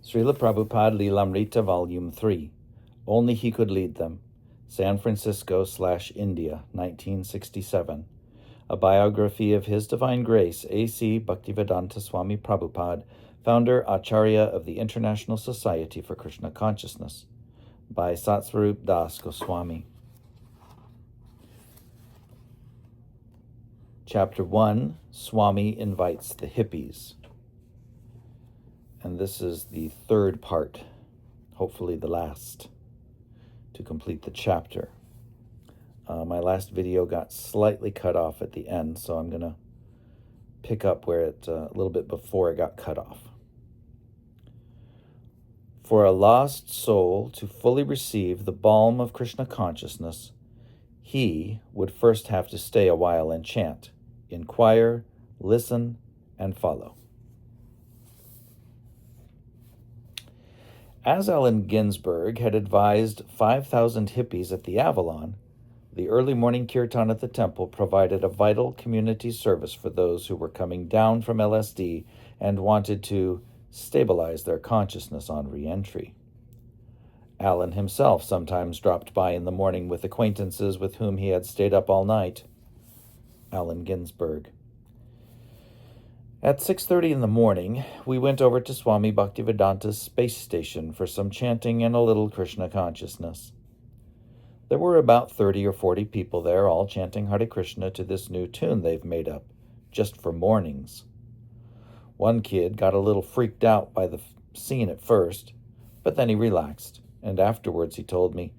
Srila Prabhupada Lilamrta Volume 3. Only He Could Lead Them. San Francisco/India, 1967. A biography of His Divine Grace, A.C. Bhaktivedanta Swami Prabhupada, founder Acharya of the International Society for Krishna Consciousness, by Satsvarup Das Goswami. Chapter 1, Swami Invites the Hippies. And this is the third part, hopefully the last, to complete the chapter. My last video got slightly cut off at the end, so I'm going to pick up where it a little bit before it got cut off. For a lost soul to fully receive the balm of Krishna consciousness, he would first have to stay a while and chant, inquire, listen, and follow. As Allen Ginsberg had advised 5,000 hippies at the Avalon, the early morning kirtan at the temple provided a vital community service for those who were coming down from LSD and wanted to stabilize their consciousness on re-entry. Allen himself sometimes dropped by in the morning with acquaintances with whom he had stayed up all night. Allen Ginsberg. At 6:30 in the morning, we went over to Swami Bhaktivedanta's space station for some chanting and a little Krishna consciousness. There were about 30 or 40 people there, all chanting Hare Krishna to this new tune they've made up, just for mornings. One kid got a little freaked out by the scene at first, but then he relaxed, and afterwards he told me,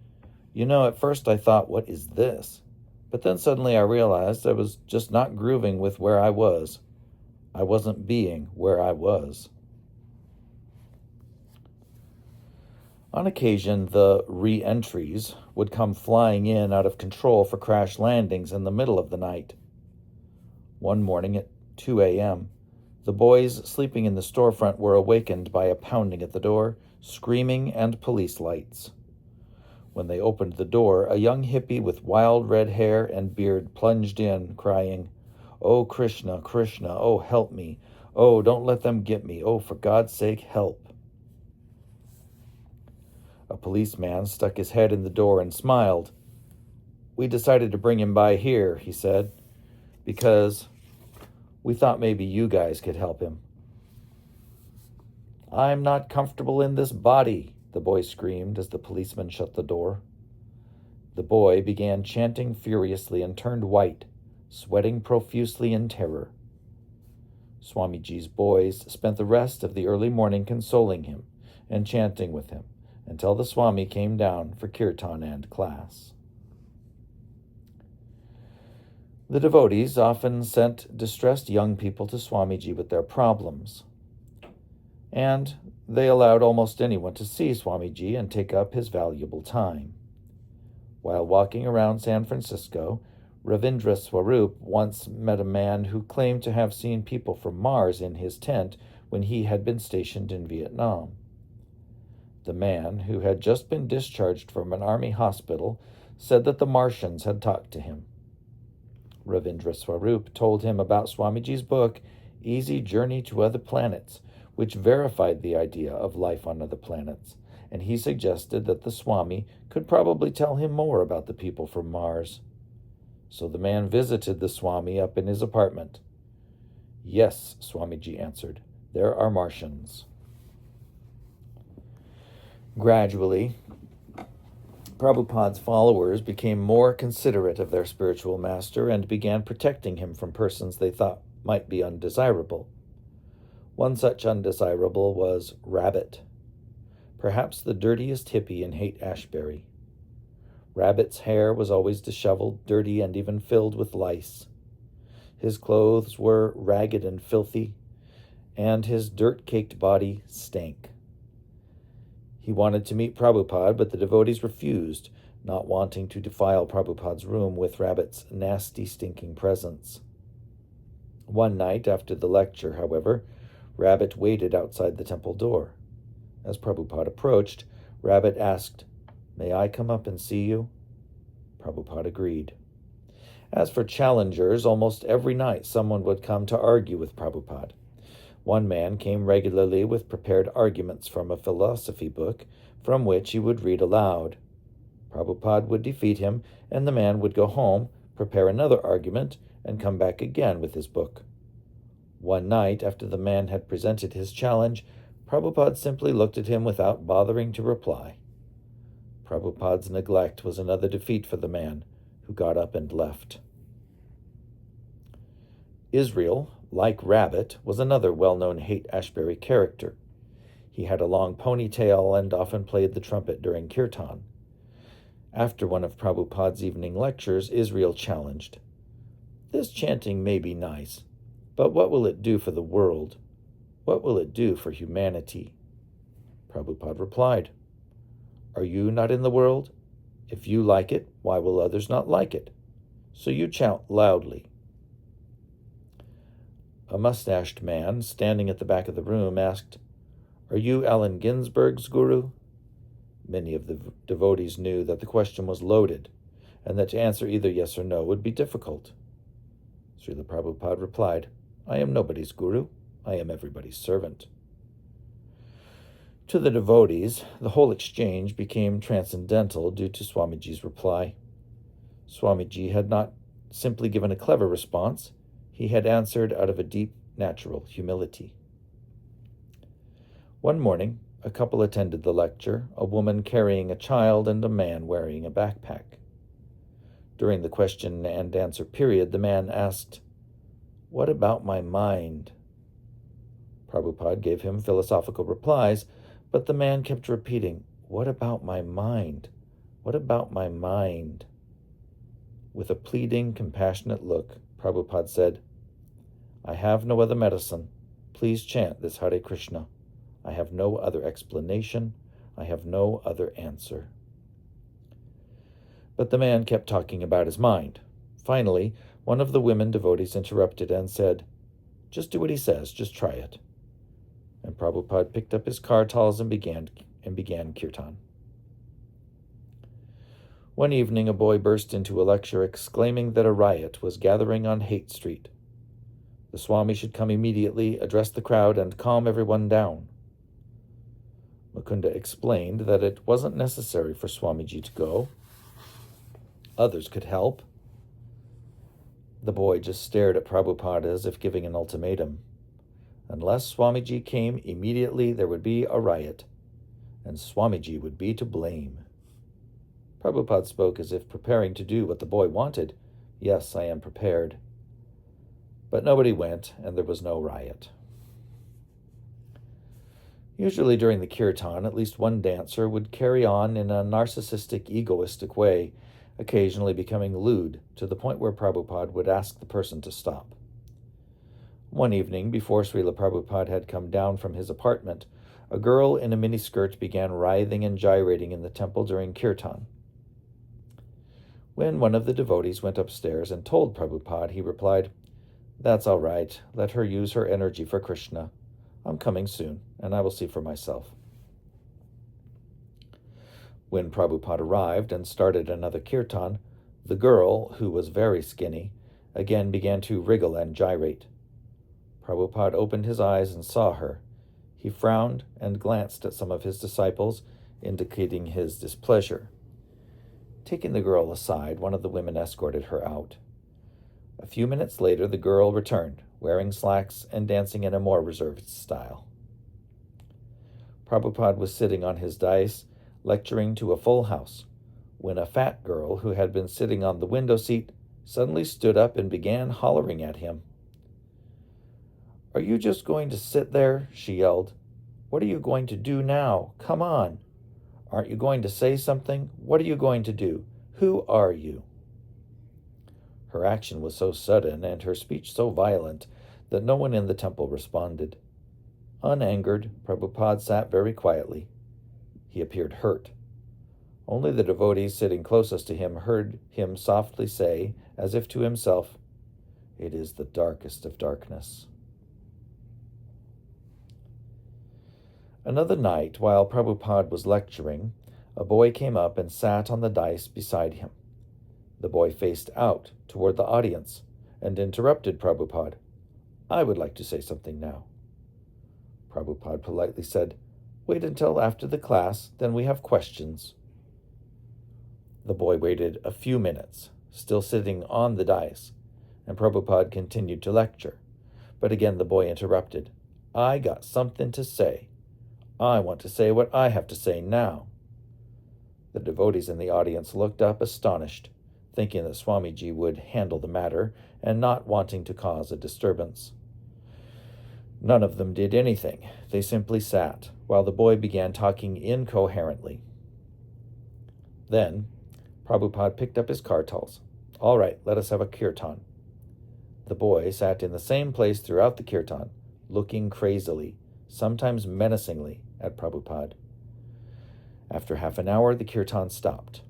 at first I thought, what is this? But then suddenly I realized I was just not grooving with where I was. I wasn't being where I was. On occasion, the re-entries would come flying in out of control for crash landings in the middle of the night. One morning at 2 a.m., the boys sleeping in the storefront were awakened by a pounding at the door, screaming, and police lights. When they opened the door, a young hippie with wild red hair and beard plunged in, crying, "Oh, Krishna, Krishna, oh, help me. Oh, don't let them get me. Oh, for God's sake, help." A policeman stuck his head in the door and smiled. "We decided to bring him by here," he said, "because we thought maybe you guys could help him." "I'm not comfortable in this body," the boy screamed as the policeman shut the door. The boy began chanting furiously and turned white, sweating profusely in terror. Swamiji's boys spent the rest of the early morning consoling him and chanting with him until the Swami came down for kirtan and class. The devotees often sent distressed young people to Swamiji with their problems, and they allowed almost anyone to see Swamiji and take up his valuable time. While walking around San Francisco, Ravindra Swarup once met a man who claimed to have seen people from Mars in his tent when he had been stationed in Vietnam. The man, who had just been discharged from an army hospital, said that the Martians had talked to him. Ravindra Swarup told him about Swamiji's book, Easy Journey to Other Planets, which verified the idea of life on other planets, and he suggested that the Swami could probably tell him more about the people from Mars. So the man visited the Swami up in his apartment. "Yes," Swamiji answered, "there are Martians." Gradually, Prabhupada's followers became more considerate of their spiritual master and began protecting him from persons they thought might be undesirable. One such undesirable was Rabbit, perhaps the dirtiest hippie in Haight-Ashbury. Rabbit's hair was always disheveled, dirty, and even filled with lice. His clothes were ragged and filthy, and his dirt-caked body stank. He wanted to meet Prabhupada, but the devotees refused, not wanting to defile Prabhupada's room with Rabbit's nasty, stinking presence. One night after the lecture, however, Rabbit waited outside the temple door. As Prabhupada approached, Rabbit asked, "May I come up and see you?" Prabhupada agreed. As for challengers, almost every night someone would come to argue with Prabhupada. One man came regularly with prepared arguments from a philosophy book, from which he would read aloud. Prabhupada would defeat him, and the man would go home, prepare another argument, and come back again with his book. One night, after the man had presented his challenge, Prabhupada simply looked at him without bothering to reply. Prabhupada's neglect was another defeat for the man, who got up and left. Israel, like Rabbit, was another well-known Haight-Ashbury character. He had a long ponytail and often played the trumpet during kirtan. After one of Prabhupada's evening lectures, Israel challenged, "This chanting may be nice, but what will it do for the world? What will it do for humanity?" Prabhupada replied, "Are you not in the world? If you like it, why will others not like it? So you chant loudly." A mustached man standing at the back of the room asked, "Are you Allen Ginsberg's guru?" Many of the devotees knew that the question was loaded, and that to answer either yes or no would be difficult. Srila Prabhupada replied, "I am nobody's guru. I am everybody's servant." To the devotees, the whole exchange became transcendental due to Swamiji's reply. Swamiji had not simply given a clever response, he had answered out of a deep, natural humility. One morning, a couple attended the lecture, a woman carrying a child and a man wearing a backpack. During the question and answer period, the man asked, "What about my mind?" Prabhupada gave him philosophical replies, but the man kept repeating, "What about my mind? What about my mind?" With a pleading, compassionate look, Prabhupada said, "I have no other medicine. Please chant this Hare Krishna. I have no other explanation. I have no other answer." But the man kept talking about his mind. Finally, one of the women devotees interrupted and said, "Just do what he says, just try it." And Prabhupada picked up his kartals and began kirtan. One evening, a boy burst into a lecture exclaiming that a riot was gathering on Haight Street. The Swami should come immediately, address the crowd, and calm everyone down. Mukunda explained that it wasn't necessary for Swamiji to go. Others could help. The boy just stared at Prabhupada as if giving an ultimatum. Unless Swamiji came immediately, there would be a riot, and Swamiji would be to blame. Prabhupada spoke as if preparing to do what the boy wanted. "Yes, I am prepared." But nobody went, and there was no riot. Usually during the kirtan, at least one dancer would carry on in a narcissistic, egoistic way, occasionally becoming lewd, to the point where Prabhupada would ask the person to stop. One evening, before Srila Prabhupada had come down from his apartment, a girl in a miniskirt began writhing and gyrating in the temple during kirtan. When one of the devotees went upstairs and told Prabhupada, he replied, "That's all right. Let her use her energy for Krishna. I'm coming soon, and I will see for myself." When Prabhupada arrived and started another kirtan, the girl, who was very skinny, again began to wriggle and gyrate. Prabhupada opened his eyes and saw her. He frowned and glanced at some of his disciples, indicating his displeasure. Taking the girl aside, one of the women escorted her out. A few minutes later, the girl returned, wearing slacks and dancing in a more reserved style. Prabhupada was sitting on his dais, lecturing to a full house, when a fat girl who had been sitting on the window seat suddenly stood up and began hollering at him. "Are you just going to sit there?" she yelled. "What are you going to do now? Come on! Aren't you going to say something? What are you going to do? Who are you?" Her action was so sudden and her speech so violent that no one in the temple responded. Unangered, Prabhupada sat very quietly. He appeared hurt. Only the devotees sitting closest to him heard him softly say, as if to himself, "It is the darkest of darkness." Another night, while Prabhupada was lecturing, a boy came up and sat on the dais beside him. The boy faced out toward the audience and interrupted Prabhupada. "I would like to say something now." Prabhupada politely said, "Wait until after the class, then we have questions." The boy waited a few minutes, still sitting on the dais, and Prabhupada continued to lecture. But again the boy interrupted. "I got something to say. I want to say what I have to say now." The devotees in the audience looked up astonished, thinking that Swamiji would handle the matter and not wanting to cause a disturbance. None of them did anything. They simply sat, while the boy began talking incoherently. Then, Prabhupada picked up his kartals. "All right, let us have a kirtan." The boy sat in the same place throughout the kirtan, looking crazily, sometimes menacingly, at Prabhupada. After half an hour, the kirtan stopped.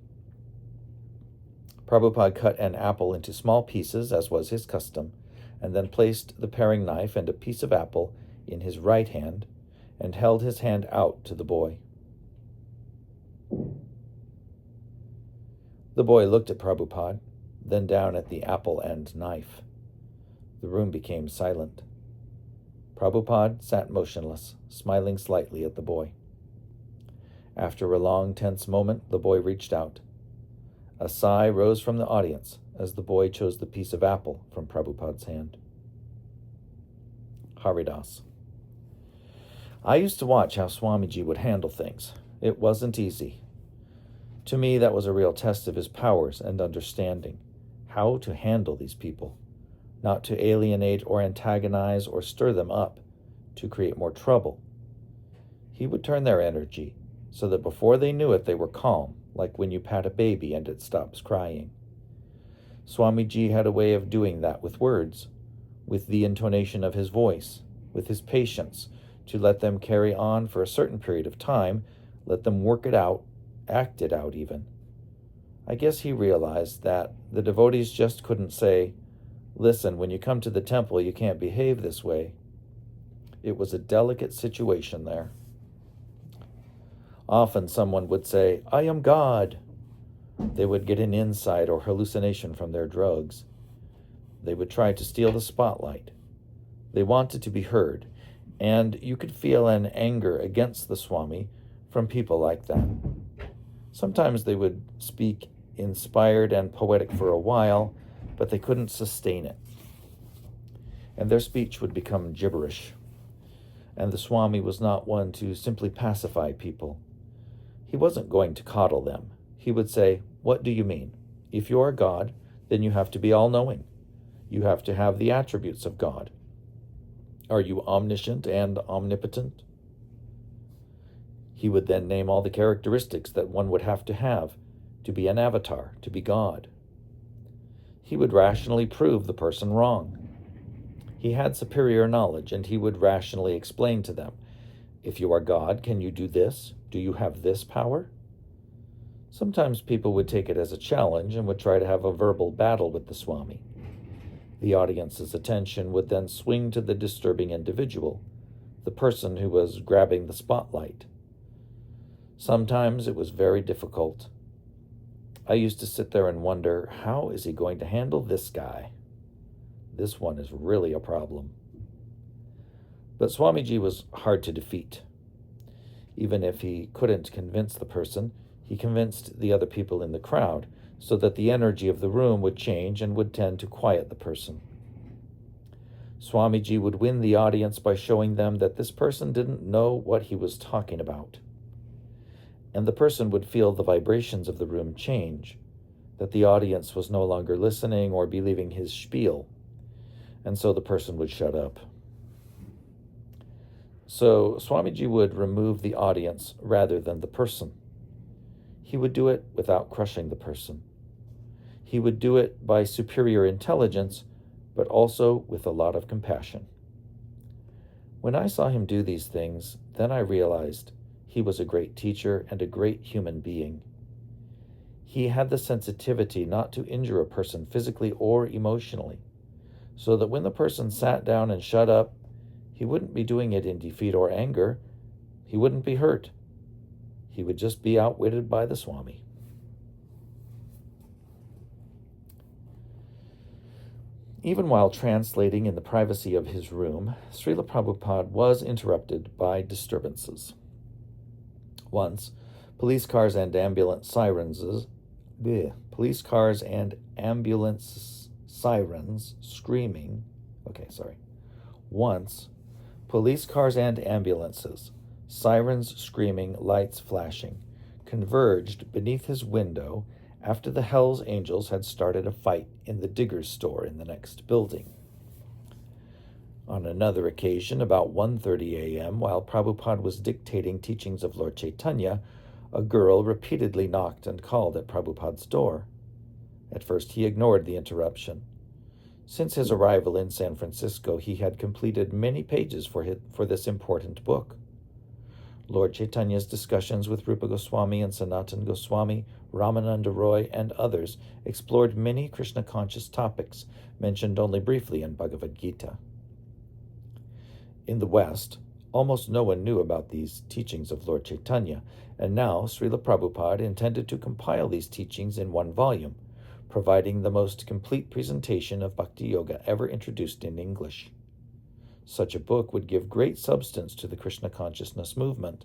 Prabhupada cut an apple into small pieces, as was his custom, and then placed the paring knife and a piece of apple in his right hand and held his hand out to the boy. The boy looked at Prabhupada, then down at the apple and knife. The room became silent. Prabhupada sat motionless, smiling slightly at the boy. After a long, tense moment, the boy reached out. A sigh rose from the audience as the boy chose the piece of apple from Prabhupada's hand. Haridas. I used to watch how Swamiji would handle things. It wasn't easy. To me, that was a real test of his powers and understanding, how to handle these people, not to alienate or antagonize or stir them up, to create more trouble. He would turn their energy so that before they knew it, they were calm, like when you pat a baby and it stops crying. Swamiji had a way of doing that with words, with the intonation of his voice, with his patience, to let them carry on for a certain period of time, let them work it out, act it out even. I guess he realized that the devotees just couldn't say, "Listen, when you come to the temple, you can't behave this way." It was a delicate situation there. Often someone would say, "I am God." They would get an insight or hallucination from their drugs. They would try to steal the spotlight. They wanted to be heard, and you could feel an anger against the Swami from people like that. Sometimes they would speak inspired and poetic for a while, but they couldn't sustain it. And their speech would become gibberish. And the Swami was not one to simply pacify people. He wasn't going to coddle them. He would say, "What do you mean? If you are God, then you have to be all-knowing. You have to have the attributes of God. Are you omniscient and omnipotent?" He would then name all the characteristics that one would have to be an avatar, to be God. He would rationally prove the person wrong. He had superior knowledge, and he would rationally explain to them, "If you are God, can you do this? Do you have this power?" Sometimes people would take it as a challenge and would try to have a verbal battle with the Swami. The audience's attention would then swing to the disturbing individual, the person who was grabbing the spotlight. Sometimes it was very difficult. I used to sit there and wonder, how is he going to handle this guy? This one is really a problem. But Swamiji was hard to defeat. Even if he couldn't convince the person, he convinced the other people in the crowd so that the energy of the room would change and would tend to quiet the person. Swamiji would win the audience by showing them that this person didn't know what he was talking about. And the person would feel the vibrations of the room change, that the audience was no longer listening or believing his spiel, and so the person would shut up. So Swamiji would remove the audience rather than the person. He would do it without crushing the person. He would do it by superior intelligence, but also with a lot of compassion. When I saw him do these things, then I realized he was a great teacher and a great human being. He had the sensitivity not to injure a person physically or emotionally, so that when the person sat down and shut up, he wouldn't be doing it in defeat or anger. He wouldn't be hurt. He would just be outwitted by the Swami. Even while translating in the privacy of his room, Srila Prabhupada was interrupted by disturbances. Once, police cars and ambulance sirens screaming. Once, police cars and ambulances, sirens screaming, lights flashing, converged beneath his window after the Hells Angels had started a fight in the digger's store in the next building. On another occasion, about 1:30 a.m., while Prabhupada was dictating teachings of Lord Chaitanya, a girl repeatedly knocked and called at Prabhupada's door. At first he ignored the interruption. Since his arrival in San Francisco, he had completed many pages for this important book. Lord Chaitanya's discussions with Rupa Goswami and Sanatan Goswami, Ramananda Roy, and others explored many Krishna-conscious topics mentioned only briefly in Bhagavad Gita. In the West, almost no one knew about these teachings of Lord Chaitanya, and now Srila Prabhupada intended to compile these teachings in one volume, providing the most complete presentation of Bhakti Yoga ever introduced in English. Such a book would give great substance to the Krishna consciousness movement.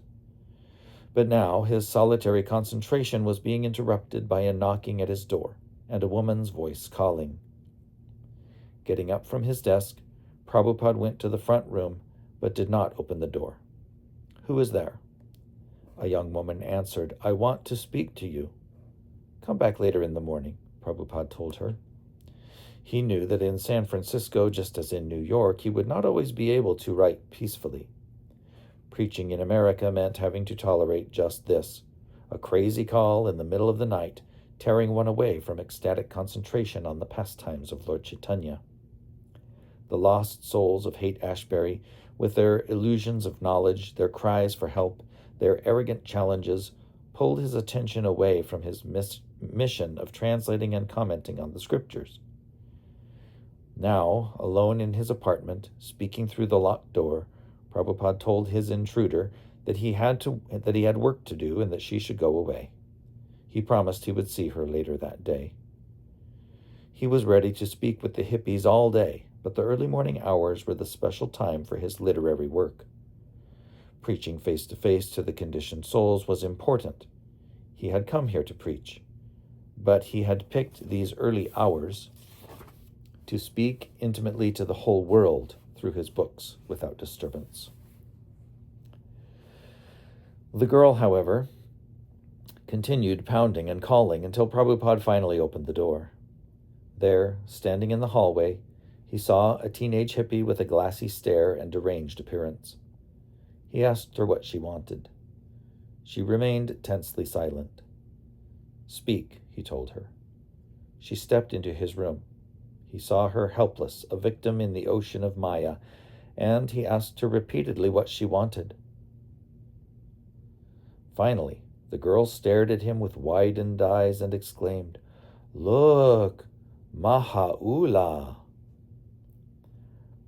But now his solitary concentration was being interrupted by a knocking at his door and a woman's voice calling. Getting up from his desk, Prabhupada went to the front room, but did not open the door. "Who is there?" A young woman answered, "I want to speak to you." "Come back later in the morning," Prabhupada told her. He knew that in San Francisco, just as in New York, he would not always be able to write peacefully. Preaching in America meant having to tolerate just this, a crazy call in the middle of the night, tearing one away from ecstatic concentration on the pastimes of Lord Chaitanya. The lost souls of Haight-Ashbury, with their illusions of knowledge, their cries for help, their arrogant challenges, pulled his attention away from his mission of translating and commenting on the scriptures. Now, alone in his apartment, speaking through the locked door, Prabhupada told his intruder that he had work to do and that she should go away. He promised he would see her later that day. He was ready to speak with the hippies all day, but the early morning hours were the special time for his literary work. Preaching face-to-face to the conditioned souls was important. He had come here to preach, but he had picked these early hours to speak intimately to the whole world through his books without disturbance. The girl, however, continued pounding and calling until Prabhupada finally opened the door. There, standing in the hallway, he saw a teenage hippie with a glassy stare and deranged appearance. He asked her what she wanted. She remained tensely silent. "Speak," he told her. She stepped into his room. He saw her helpless, a victim in the ocean of Maya, and he asked her repeatedly what she wanted. Finally, the girl stared at him with widened eyes and exclaimed, "Look, Mahaula!"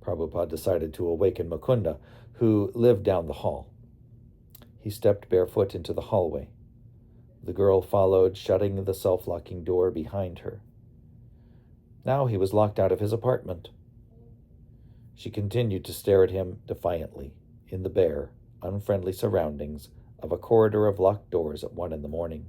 Prabhupada decided to awaken Mukunda, who lived down the hall. He stepped barefoot into the hallway. The girl followed, shutting the self-locking door behind her. Now he was locked out of his apartment. She continued to stare at him defiantly in the bare, unfriendly surroundings of a corridor of locked doors at 1 a.m.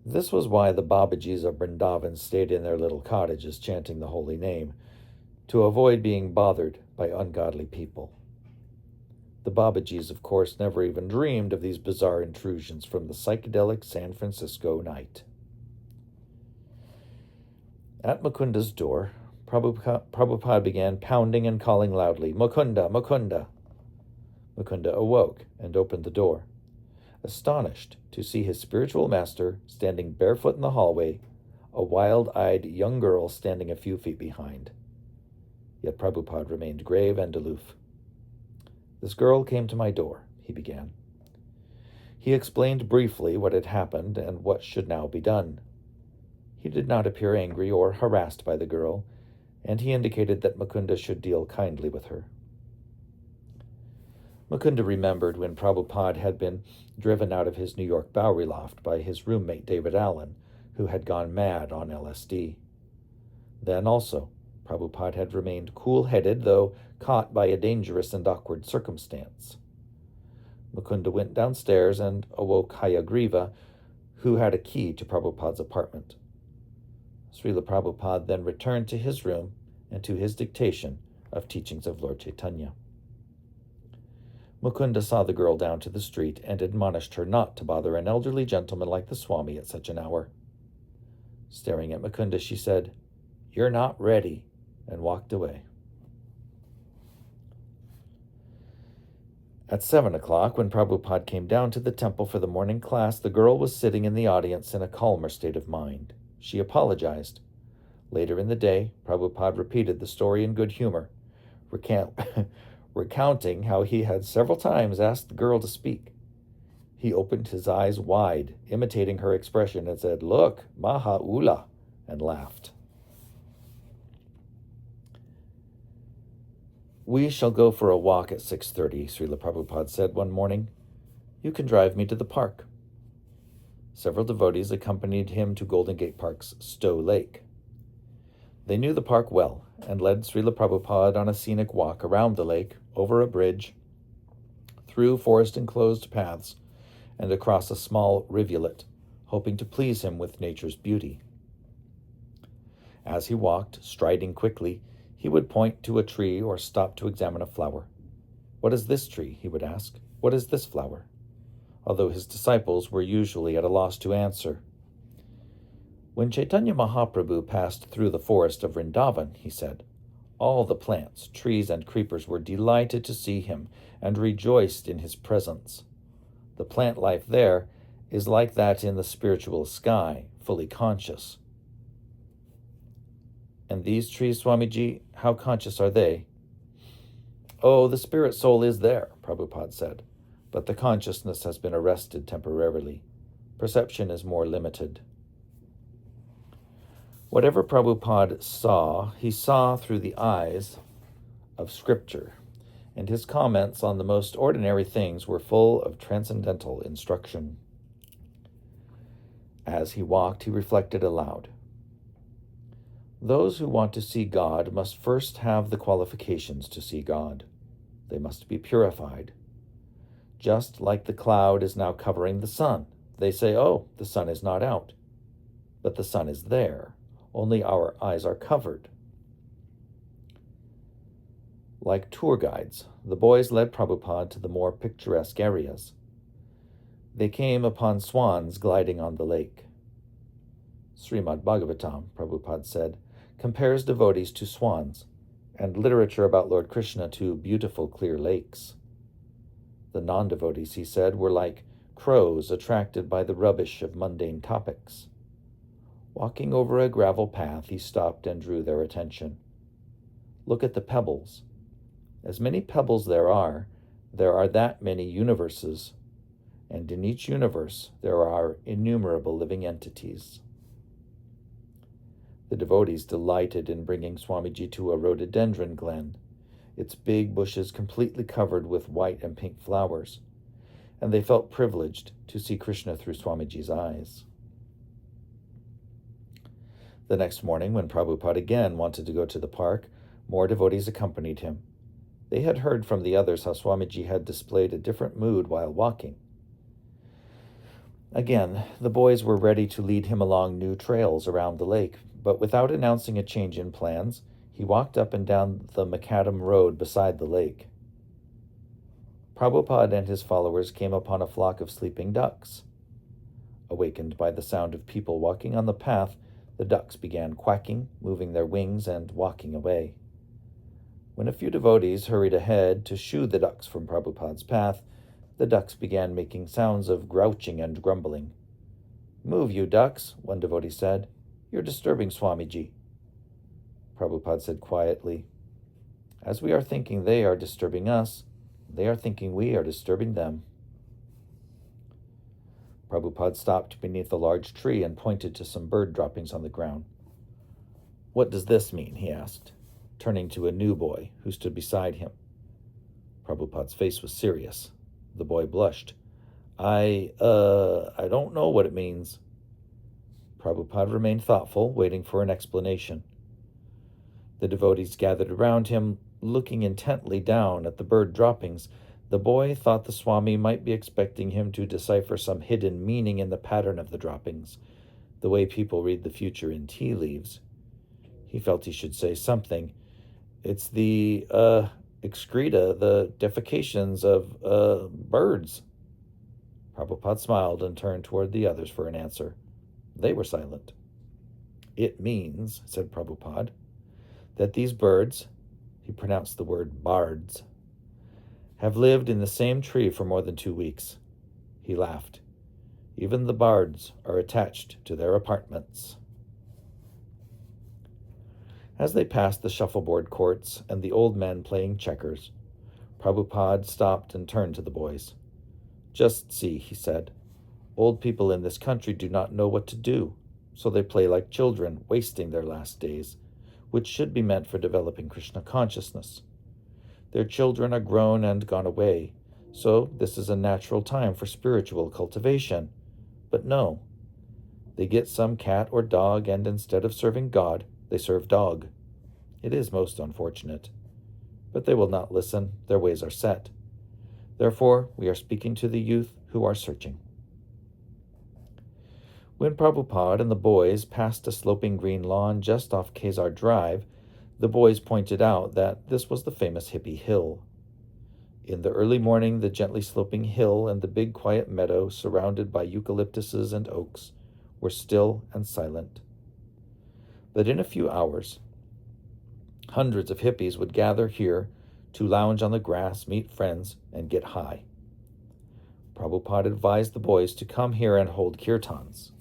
This was why the Babajis of Vrindavan stayed in their little cottages chanting the holy name, to avoid being bothered by ungodly people. The Babajis, of course, never even dreamed of these bizarre intrusions from the psychedelic San Francisco night. At Mukunda's door, Prabhupada began pounding and calling loudly, "Mukunda, Mukunda!" Mukunda awoke and opened the door, astonished to see his spiritual master standing barefoot in the hallway, a wild-eyed young girl standing a few feet behind. Yet Prabhupada remained grave and aloof. "This girl came to my door," he began. He explained briefly what had happened and what should now be done. He did not appear angry or harassed by the girl, and he indicated that Mukunda should deal kindly with her. Mukunda remembered when Prabhupada had been driven out of his New York Bowery loft by his roommate David Allen, who had gone mad on LSD. Then also, Prabhupada had remained cool-headed, though caught by a dangerous and awkward circumstance. Mukunda went downstairs and awoke Hayagriva, who had a key to Prabhupada's apartment. Srila Prabhupada then returned to his room and to his dictation of teachings of Lord Chaitanya. Mukunda saw the girl down to the street and admonished her not to bother an elderly gentleman like the Swami at such an hour. Staring at Mukunda, she said, "You're not ready," and walked away. At 7 o'clock, when Prabhupada came down to the temple for the morning class, the girl was sitting in the audience in a calmer state of mind. She apologized. Later in the day, Prabhupada repeated the story in good humor, recounting how he had several times asked the girl to speak. He opened his eyes wide, imitating her expression, and said, "Look, Maha Ula," and laughed. "We shall go for a walk at 6:30, Srila Prabhupada said one morning. "You can drive me to the park." Several devotees accompanied him to Golden Gate Park's Stowe Lake. They knew the park well and led Srila Prabhupada on a scenic walk around the lake, over a bridge, through forest-enclosed paths, and across a small rivulet, hoping to please him with nature's beauty. As he walked, striding quickly, he would point to a tree or stop to examine a flower. "What is this tree?" he would ask. "What is this flower?" Although his disciples were usually at a loss to answer. When Chaitanya Mahaprabhu passed through the forest of Vrindavan, he said, all the plants, trees, and creepers were delighted to see him and rejoiced in his presence. The plant life there is like that in the spiritual sky, fully conscious. And these trees, Swamiji, how conscious are they? "Oh, the spirit soul is there," Prabhupada said, "but the consciousness has been arrested temporarily. Perception is more limited." Whatever Prabhupada saw, he saw through the eyes of Scripture, and his comments on the most ordinary things were full of transcendental instruction. As he walked, he reflected aloud. Those who want to see God must first have the qualifications to see God. They must be purified. Just like the cloud is now covering the sun. They say, "Oh, the sun is not out." But the sun is there. Only our eyes are covered. Like tour guides, the boys led Prabhupada to the more picturesque areas. They came upon swans gliding on the lake. Srimad Bhagavatam, Prabhupada said, compares devotees to swans, and literature about Lord Krishna to beautiful clear lakes. The non-devotees, he said, were like crows attracted by the rubbish of mundane topics. Walking over a gravel path, he stopped and drew their attention. "Look at the pebbles. As many pebbles there are that many universes, and in each universe there are innumerable living entities." The devotees delighted in bringing Swamiji to a rhododendron glen, its big bushes completely covered with white and pink flowers, and they felt privileged to see Krishna through Swamiji's eyes. The next morning, when Prabhupada again wanted to go to the park, more devotees accompanied him. They had heard from the others how Swamiji had displayed a different mood while walking. Again, the boys were ready to lead him along new trails around the lake, but without announcing a change in plans, he walked up and down the macadam road beside the lake. Prabhupada and his followers came upon a flock of sleeping ducks. Awakened by the sound of people walking on the path, the ducks began quacking, moving their wings, and walking away. When a few devotees hurried ahead to shoo the ducks from Prabhupada's path, the ducks began making sounds of grouching and grumbling. "Move, you ducks," one devotee said. "You're disturbing Swamiji." Prabhupada said quietly, "As we are thinking they are disturbing us, they are thinking we are disturbing them." Prabhupada stopped beneath a large tree and pointed to some bird droppings on the ground. "What does this mean?" he asked, turning to a new boy who stood beside him. Prabhupada's face was serious. The boy blushed. I don't know what it means. Prabhupada remained thoughtful, waiting for an explanation. The devotees gathered around him, looking intently down at the bird droppings. The boy thought the Swami might be expecting him to decipher some hidden meaning in the pattern of the droppings, the way people read the future in tea leaves. He felt he should say something. It's the, excreta, the defecations of, birds. Prabhupada smiled and turned toward the others for an answer. They were silent. It means, said Prabhupada, that these birds, he pronounced the word bards, have lived in the same tree for more than 2 weeks. He laughed. Even the bards are attached to their apartments. As they passed the shuffleboard courts and the old men playing checkers, Prabhupada stopped and turned to the boys. Just see, he said. Old people in this country do not know what to do, so they play like children, wasting their last days, which should be meant for developing Krishna consciousness. Their children are grown and gone away, so this is a natural time for spiritual cultivation. But no, they get some cat or dog, and instead of serving God, they serve dog. It is most unfortunate. But they will not listen. Their ways are set. Therefore, we are speaking to the youth who are searching. When Prabhupada and the boys passed a sloping green lawn just off Kezar Drive, the boys pointed out that this was the famous Hippie Hill. In the early morning, the gently sloping hill and the big quiet meadow surrounded by eucalyptuses and oaks were still and silent. But in a few hours, hundreds of hippies would gather here to lounge on the grass, meet friends, and get high. Prabhupada advised the boys to come here and hold kirtans.